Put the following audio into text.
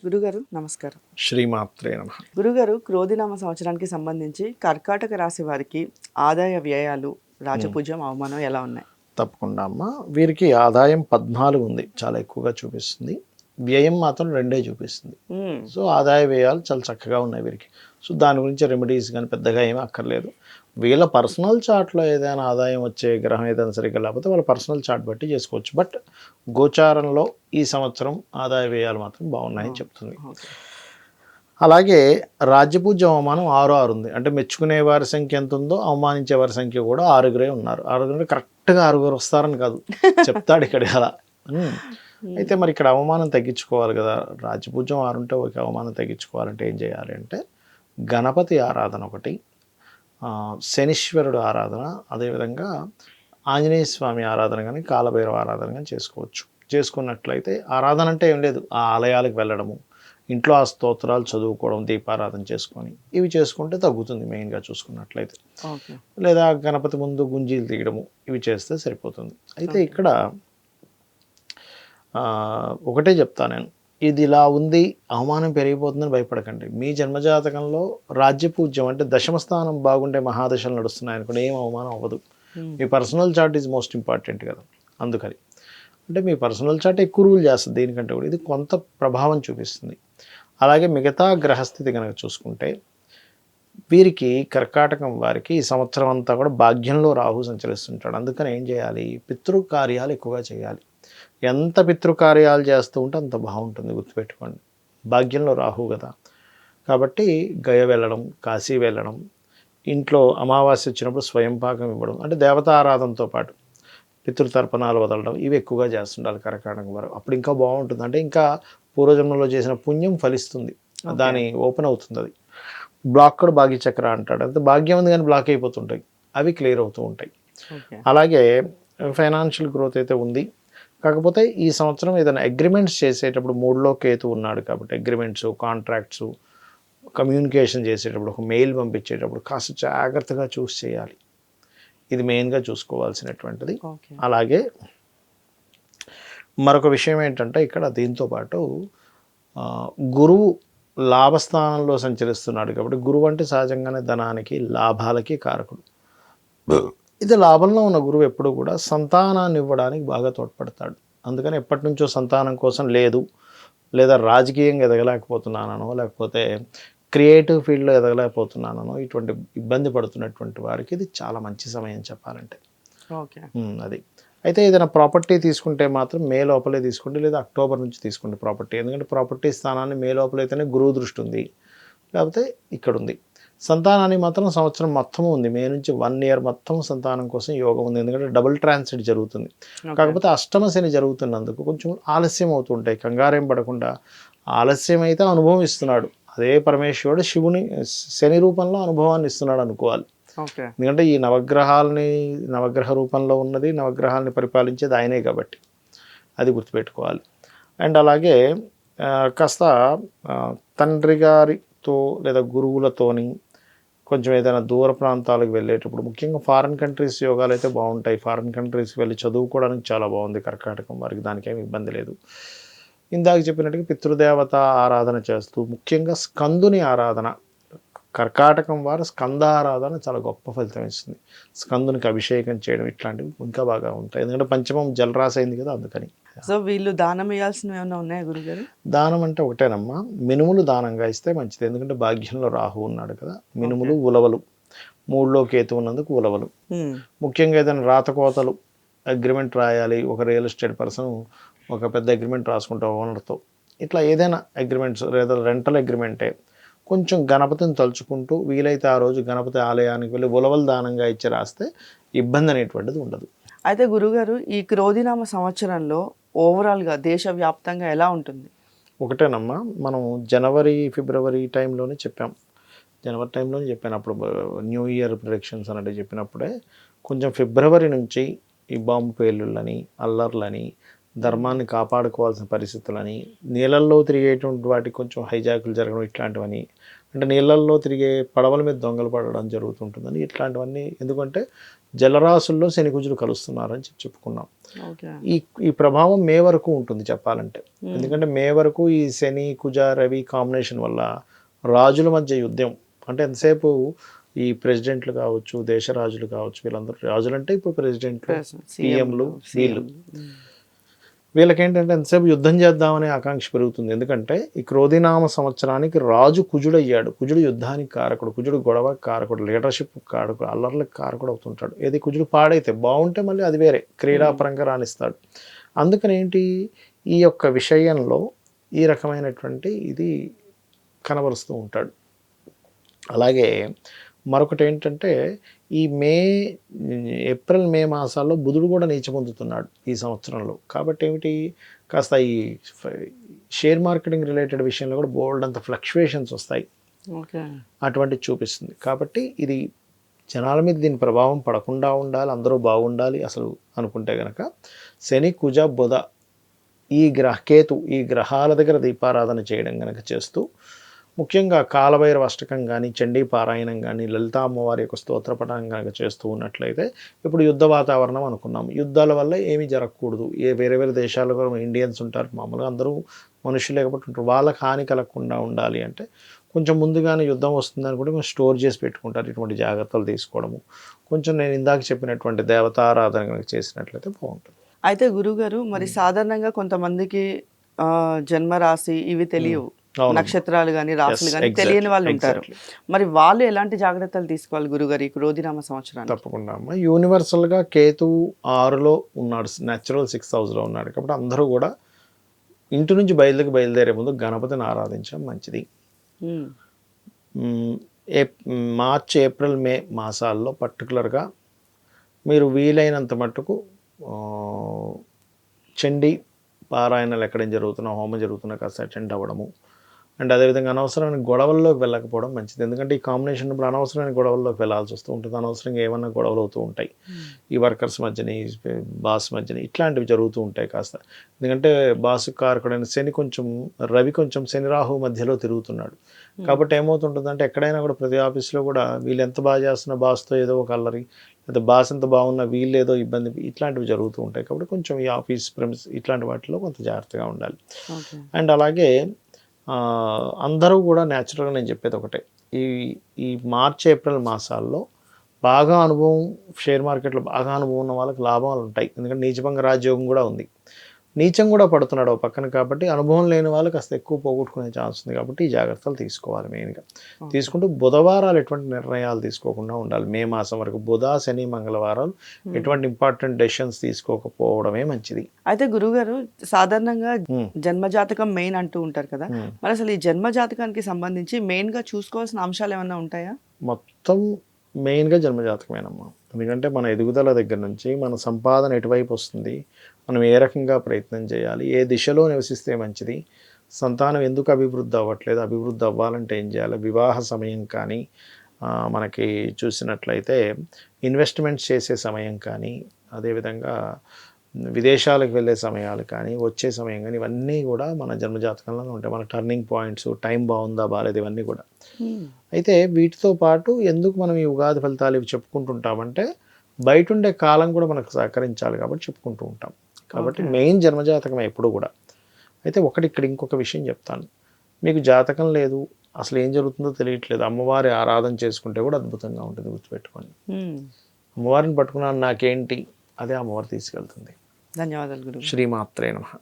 గురుగారు నమస్కారం. శ్రీమాత్రే నమః. గురుగారు క్రోధినామ సంవత్సరానికి సంబంధించి కర్కాటక రాశి వారికి ఆదాయ వ్యయాలు, రాజపూజ్యం, అవమానం ఎలా ఉన్నాయి? తప్పకుండా అమ్మ. వీరికి ఆదాయం 14 ఉంది, చాలా ఎక్కువగా చూపిస్తుంది. వ్యయం మాత్రం 2 చూపిస్తుంది. సో ఆదాయ వ్యయాలు చాలా చక్కగా ఉన్నాయి వీరికి. సో దాని గురించి రెమెడీస్ కానీ పెద్దగా ఏమీ అక్కర్లేదు. వీళ్ళ పర్సనల్ చార్ట్లో ఏదైనా ఆదాయం వచ్చే గ్రహం ఏదైనా సరిగ్గా లేకపోతే వాళ్ళ పర్సనల్ చార్ట్ బట్టి చేసుకోవచ్చు. బట్ గోచారంలో ఈ సంవత్సరం ఆదాయ వ్యయాలు మాత్రం బాగున్నాయని చెప్తుంది. అలాగే రాజ్యపూజ్యం అవమానం 6 ఉంది. అంటే మెచ్చుకునే వారి సంఖ్య ఎంత ఉందో అవమానించే వారి సంఖ్య కూడా 6 ఉన్నారు. 6 కరెక్ట్గా 6 వస్తారని కాదు, చెప్తాడు ఇక్కడ అలా. అయితే మరి ఇక్కడ అవమానం తగ్గించుకోవాలి కదా. రాజ్యపూజ్యం 6 ఉంటే ఒక అవమానం తగ్గించుకోవాలంటే ఏం చేయాలి అంటే గణపతి ఆరాధన ఒకటి, శనీశ్వరుడు ఆరాధన, అదేవిధంగా ఆంజనేయ స్వామి ఆరాధన కానీ కాలభైరవ ఆరాధన కానీ చేసుకోవచ్చు. చేసుకున్నట్లయితే ఆరాధన అంటే ఏం లేదు, ఆ ఆలయాలకు వెళ్ళడము, ఇంట్లో ఆ స్తోత్రాలు చదువుకోవడం, దీపారాధన చేసుకొని ఇవి చేసుకుంటే తగ్గుతుంది మెయిన్గా చూసుకున్నట్లయితే. లేదా గణపతి ముందు గుంజీలు తీయడము ఇవి చేస్తే సరిపోతుంది. అయితే ఇక్కడ ఒకటే చెప్తా నేను, ఇది ఇలా ఉంది అవమానం పెరిగిపోతుందని భయపడకండి. మీ జన్మజాతకంలో రాజ్యపూజ్యం అంటే దశమ స్థానం బాగుండే మహాదశలు నడుస్తున్నాయి అనుకోండి, ఏం అవమానం అవ్వదు. మీ personal chart is most important కదా. అందుకని అంటే మీ పర్సనల్ చార్ట్ ఎక్కువ రూల్ చేస్తుంది దీనికంటే కూడా, ఇది కొంత ప్రభావం చూపిస్తుంది. అలాగే మిగతా గ్రహస్థితి కనుక చూసుకుంటే వీరికి కర్కాటకం వారికి ఈ సంవత్సరం అంతా కూడా భాగ్యంలో రాహు సంచరిస్తుంటాడు. అందుకని ఏం చేయాలి, పితృకార్యాలు ఎక్కువగా చేయాలి. ఎంత పితృకార్యాలు చేస్తూ ఉంటే అంత బాగుంటుంది, గుర్తుపెట్టుకోండి. భాగ్యంలో రాహు కదా, కాబట్టి గయ వెళ్ళడం, కాశీ వెళ్ళడం, ఇంట్లో అమావాస్య వచ్చినప్పుడు స్వయం పాకం ఇవ్వడం, అంటే దేవతా ఆరాధనతో పాటు పితృతర్పణాలు వదలడం, ఇవి ఎక్కువగా చేస్తుండాలి కర్కాటకం వారు. అప్పుడు ఇంకా బాగుంటుంది. అంటే ఇంకా పూర్వజన్మలో చేసిన పుణ్యం ఫలిస్తుంది, దాని ఓపెన్ అవుతుంది. అది బ్లాక్డ్ భాగ్యచక్ర అంటాడు. అంటే భాగ్యం ఉంది కానీ బ్లాక్ అయిపోతుంటాయి, అవి క్లియర్ అవుతూ ఉంటాయి. అలాగే ఫైనాన్షియల్ గ్రోత్ అయితే ఉంది. కాకపోతే ఈ సంవత్సరం ఏదైనా అగ్రిమెంట్స్ చేసేటప్పుడు 3లో కేతు ఉన్నాడు కాబట్టి అగ్రిమెంట్స్, కాంట్రాక్ట్స్, కమ్యూనికేషన్ చేసేటప్పుడు, ఒక మెయిల్ పంపించేటప్పుడు కాస్త జాగ్రత్తగా చూసి చేయాలి. ఇది మెయిన్గా చూసుకోవాల్సినటువంటిది. అలాగే మరొక విషయం ఏంటంటే ఇక్కడ దీంతోపాటు గురువు లాభస్థానంలో సంచరిస్తున్నాడు కాబట్టి, గురువు అంటే సహజంగానే ధనానికి, లాభాలకి కారకుడు. ఇది లాభంలో ఉన్న గురువు ఎప్పుడు కూడా సంతానాన్ని ఇవ్వడానికి బాగా తోడ్పడతాడు. అందుకని ఎప్పటి నుంచో సంతానం కోసం లేదు, లేదా రాజకీయంగా ఎదగలేకపోతున్నానో, లేకపోతే క్రియేటివ్ ఫీల్డ్లో ఎదగలేకపోతున్నానో, ఇటువంటి ఇబ్బంది పడుతున్నటువంటి వారికి ఇది చాలా మంచి సమయం చెప్పాలంటే. అది అయితే ఏదైనా ప్రాపర్టీ తీసుకుంటే మాత్రం మే లోపలే తీసుకోండి, లేదా అక్టోబర్ నుంచి తీసుకోండి ప్రాపర్టీ. ఎందుకంటే ప్రాపర్టీ స్థానాన్ని మే లోపలైతేనే గురువు దృష్టి ఉంది, లేకపోతే ఇక్కడ ఉంది. సంతానానికి మాత్రం సంవత్సరం మొత్తం ఉంది, మే నుంచి 1 year మొత్తం సంతానం కోసం యోగం ఉంది. ఎందుకంటే డబుల్ ట్రాన్సిట్ జరుగుతుంది. కాకపోతే అష్టమ శని జరుగుతున్నందుకు కొంచెం ఆలస్యం అవుతుంటాయి. కంగారేం పడకుండా ఆలస్యం అయితే అనుభవం ఇస్తున్నాడు, అదే పరమేశ్వరుడు శివుని శని రూపంలో అనుభవాన్ని ఇస్తున్నాడు అనుకోవాలి. ఎందుకంటే ఈ నవగ్రహ రూపంలో ఉన్నది, నవగ్రహాలని పరిపాలించేది ఆయనే కాబట్టి అది గుర్తుపెట్టుకోవాలి. అండ్ అలాగే కాస్త తండ్రి గారితో లేదా గురువులతోని కొంచెం ఏదైనా దూర ప్రాంతాలకు వెళ్ళేటప్పుడు, ముఖ్యంగా ఫారిన్ కంట్రీస్ యోగాలు అయితే బాగుంటాయి. ఫారిన్ కంట్రీస్కి వెళ్ళి చదువుకోవడానికి చాలా బాగుంది కర్కాటకం వారికి, దానికేమి ఇబ్బంది లేదు. ఇందాక చెప్పినట్టుగా పితృదేవత ఆరాధన చేస్తూ, ముఖ్యంగా స్కందుని ఆరాధన, కర్కాటకం వారు స్కంద ఆరాధన చాలా గొప్ప ఫలితం ఇస్తుంది. స్కందునికి అభిషేకం చేయడం ఇట్లాంటివి ఇంకా బాగా ఉంటాయి. ఎందుకంటే పంచమం జలరాశి అయింది కదా, అందుకని. సో వీళ్ళు దానం ఇవ్వాల్సినవి ఏమైనా ఉన్నాయా గురుగారు? దానం అంటే ఒకటేనమ్మా, మినుములు దానంగా ఇస్తే మంచిది. ఎందుకంటే భాగ్యంలో రాహు ఉన్నాడు కదా. మినుములు, ఉలవలు, 3లో కేతు ఉన్నందుకు ఉలవలు. ముఖ్యంగా ఏదైనా రాతకోతలు అగ్రిమెంట్ రాయాలి, ఒక రియల్ ఎస్టేట్ పర్సన్ ఒక పెద్ద అగ్రిమెంట్ రాసుకుంటాం ఓనర్తో, ఇట్లా ఏదైనా అగ్రిమెంట్స్, లేదా రెంటల్ అగ్రిమెంటే, కొంచెం గణపతిని తలుచుకుంటూ వీలైతే ఆ రోజు గణపతి ఆలయానికి వెళ్ళి ఉలవలు దానంగా ఇచ్చి రాస్తే ఇబ్బంది అనేటువంటిది ఉండదు. అయితే గురుగారు ఈ క్రోధినామ సంవత్సరంలో ఓవరాల్గా దేశవ్యాప్తంగా ఎలా ఉంటుంది? ఒకటేనమ్మా, మనం జనవరి ఫిబ్రవరి టైంలోనే చెప్పాం. జనవరి టైంలోనే చెప్పాను, అప్పుడు న్యూ ఇయర్ ప్రిడిక్షన్స్ అన్నట్టు చెప్పినప్పుడే కొంచెం ఫిబ్రవరి నుంచి ఈ బాంబు పేలుళ్ళని, అల్లర్లని, ధర్మాన్ని కాపాడుకోవాల్సిన పరిస్థితులని, నీళ్ళల్లో తిరిగేటువంటి వాటికి కొంచెం హైజాకులు జరగడం ఇట్లాంటివని, అంటే నీళ్ళల్లో తిరిగే పడవల మీద దొంగలు పడడం జరుగుతుంటుందని ఇట్లాంటివన్నీ. ఎందుకంటే జలరాశుల్లో శని కుజులు కలుస్తున్నారని చెప్పుకున్నాం. ఓకే. ఈ ప్రభావం మే వరకు ఉంటుంది చెప్పాలంటే. ఎందుకంటే మే వరకు ఈ శని కుజ రవి కాంబినేషన్ వల్ల రాజుల మధ్య యుద్ధం, అంటే ఎంతసేపు ఈ ప్రెసిడెంట్లు కావచ్చు, దేశ రాజులు కావచ్చు, వీళ్ళందరూ రాజులు అంటే ఇప్పుడు ప్రెసిడెంట్లు, సీఎంలు, వీళ్ళకేంటంటే ఎంతసేపు యుద్ధం చేద్దామనే ఆకాంక్ష పెరుగుతుంది. ఎందుకంటే ఈ క్రోధినామ సంవత్సరానికి రాజు కుజుడు అయ్యాడు. కుజుడు యుద్ధానికి కారకుడు, కుజుడు గొడవ కారకుడు, లీడర్షిప్ కారకుడు, అల్లర్లకు కారకుడు అవుతుంటాడు. ఏది కుజుడు పాడైతే బాగుంటే మళ్ళీ అది వేరే క్రీడాపరంగా రాణిస్తాడు. అందుకని ఏంటి, ఈ యొక్క విషయంలో ఈ రకమైనటువంటి ఇది కనబరుస్తూ ఉంటాడు. అలాగే మరొకటి ఏంటంటే ఈ ఏప్రిల్ మే మాసాల్లో బుధుడు కూడా నీచ పొందుతున్నాడు ఈ సంవత్సరంలో. కాబట్టి ఏమిటి, కాస్త ఈ షేర్ మార్కెటింగ్ రిలేటెడ్ విషయంలో కూడా బోల్డ్ అంత ఫ్లక్చువేషన్స్ వస్తాయి, అటువంటిది చూపిస్తుంది. కాబట్టి ఇది జనాల మీద దీని ప్రభావం పడకుండా ఉండాలి, అందరూ బాగుండాలి అసలు అనుకుంటే కనుక శని కుజ బుధ కేతు ఈ గ్రహాల దగ్గర దీపారాధన చేయడం కనుక చేస్తూ, ముఖ్యంగా కాలభైరవ అష్టకం కానీ, చండీ పారాయణం కానీ, లలితా అమ్మవారి యొక్క స్తోత్రపఠనం కనుక చేస్తూ ఉన్నట్లయితే, ఇప్పుడు యుద్ధ వాతావరణం అనుకున్నాం, యుద్ధాల వల్ల ఏమీ జరగకూడదు. వేరే వేరే దేశాల్లో కూడా ఇండియన్స్ ఉంటారు, మామూలుగా అందరూ మనుషులే కాబట్టి ఉంటారు, వాళ్ళకి హాని కలగకుండా ఉండాలి అంటే కొంచెం ముందుగానే యుద్ధం వస్తుందని కూడా కొంచెం స్టోర్ చేసి పెట్టుకుంటారు. ఇటువంటి జాగ్రత్తలు తీసుకోవడము, కొంచెం నేను ఇందాక చెప్పినటువంటి దేవతారాధన కనుక చేసినట్లయితే బాగుంటుంది. అయితే గురుగారు, మరి సాధారణంగా కొంతమందికి జన్మరాశి ఇవి తెలియవు, నక్షత్రాలు కానీ రాశులు కానీ తెలియని వాళ్ళు ఉంటారు. మరి వాళ్ళు ఎలాంటి జాగ్రత్తలు తీసుకోవాలి గురుగారు ఈ క్రోధినామ సంవత్సరానికి? తప్పకుండా అమ్మ, యూనివర్సల్గా కేతు 6లో ఉన్నాడు, న్యాచురల్ 6th హౌస్లో ఉన్నాడు. కాబట్టి అందరూ కూడా ఇంటి నుంచి బయలుదేరే ముందు గణపతిని ఆరాధించడం మంచిది. మార్చ్ ఏప్రిల్ మే మాసాల్లో పర్టికులర్గా మీరు వీలైనంత మట్టుకు చండీ పారాయణలు ఎక్కడేం జరుగుతున్నా, హోమం జరుగుతున్నా కాస్త అటెండ్ అవ్వడము. అండ్ అదేవిధంగా అనవసరమైన గొడవల్లోకి వెళ్ళకపోవడం మంచిది. ఎందుకంటే ఈ కాంబినేషన్ ఇప్పుడు అనవసరమైన గొడవల్లోకి వెళ్ళాల్సి వస్తూ ఉంటుంది, అనవసరంగా ఏమన్నా గొడవలు అవుతూ ఉంటాయి ఈ వర్కర్స్ మధ్యని, బాస్ మధ్యని, ఇట్లాంటివి జరుగుతూ ఉంటాయి కాస్త. ఎందుకంటే బాసు కారకుడైన శని రవి కొంచెం శని రాహు మధ్యలో తిరుగుతున్నాడు. కాబట్టి ఏమవుతుంటుందంటే ఎక్కడైనా కూడా ప్రతి ఆఫీస్లో కూడా వీళ్ళు ఎంత బాగా చేస్తున్న బాస్తో ఏదో ఒక అల్లరి, లేదా బాస్ ఎంత బాగున్నా వీళ్ళు ఏదో ఇబ్బంది, ఇట్లాంటివి జరుగుతూ ఉంటాయి. కాబట్టి కొంచెం ఈ ఆఫీస్ ప్రెమిస్ ఇట్లాంటి వాటిలో కొంత జాగ్రత్తగా ఉండాలి. అండ్ అలాగే అందరూ కూడా న్యాచురల్గా నేను చెప్పేది ఒకటే, ఈ మార్చ్ ఏప్రిల్ మాసాల్లో బాగా అనుభవం, షేర్ మార్కెట్లో బాగా అనుభవం ఉన్న వాళ్ళకి లాభాలు ఉంటాయి. ఎందుకంటే నీచభంగ రాజయోగం కూడా ఉంది, నీచం కూడా పడుతున్నాడు ఒక పక్కన. కాబట్టి అనుభవం లేని వాళ్ళు కాస్త ఎక్కువ పోగొట్టుకునే ఛాన్స్ ఉంది. కాబట్టి ఈ జాగ్రత్తలు తీసుకోవాలి మెయిన్గా. తీసుకుంటూ బుధవారాలు ఎటువంటి నిర్ణయాలు తీసుకోకుండా ఉండాలి మే మాసం వరకు. బుధ శని మంగళవారాలు ఎటువంటి ఇంపార్టెంట్ డెసిషన్స్ తీసుకోకపోవడమే మంచిది. అయితే గురుగారు, సాధారణంగా జన్మజాతకం మెయిన్ అంటూ ఉంటారు కదా, మరి అసలు ఈ జన్మజాతకానికి సంబంధించి మెయిన్గా చూసుకోవాల్సిన అంశాలు ఏమైనా ఉంటాయా? మొత్తం మెయిన్గా జన్మజాతకమేనమ్మా. ఎందుకంటే మన ఎదుగుదల దగ్గర నుంచి మన సంపాదన ఎటువైపు వస్తుంది, మనం ఏ రకంగా ప్రయత్నం చేయాలి, ఏ దిశలో నివసిస్తే మంచిది, సంతానం ఎందుకు అభివృద్ధి అవ్వట్లేదు, అభివృద్ధి అవ్వాలంటే ఏం చేయాలి, వివాహ సమయం కానీ, మనకి చూసినట్లయితే ఇన్వెస్ట్మెంట్స్ చేసే సమయం కానీ, అదేవిధంగా విదేశాలకు వెళ్ళే సమయాలు కానీ, వచ్చే సమయం కానీ, ఇవన్నీ కూడా మన జన్మజాతకంలో ఉంటాయి. మన టర్నింగ్ పాయింట్స్, టైం బాగుందా బాగాలేదు, ఇవన్నీ కూడా. అయితే వీటితో పాటు ఎందుకు మనం ఈ ఉగాది ఫలితాలు ఇవి చెప్పుకుంటుంటామంటే, బయట ఉండే కాలం కూడా మనకు సహకరించాలి కాబట్టి చెప్పుకుంటూ ఉంటాం. కాబట్టి మెయిన్ జన్మజాతకం ఎప్పుడు కూడా. అయితే ఇక్కడ ఇంకొక విషయం చెప్తాను, మీకు జాతకం లేదు, అసలు ఏం జరుగుతుందో తెలియట్లేదు, అమ్మవారి ఆరాధన చేసుకుంటే కూడా అద్భుతంగా ఉంటుంది, గుర్తుపెట్టుకోండి. అమ్మవారిని పట్టుకున్నాను నాకేంటి, అదే అమ్మవారు తీసుకెళ్తుంది. ధన్యవాదాలు గురు. శ్రీమాత్రే నమః.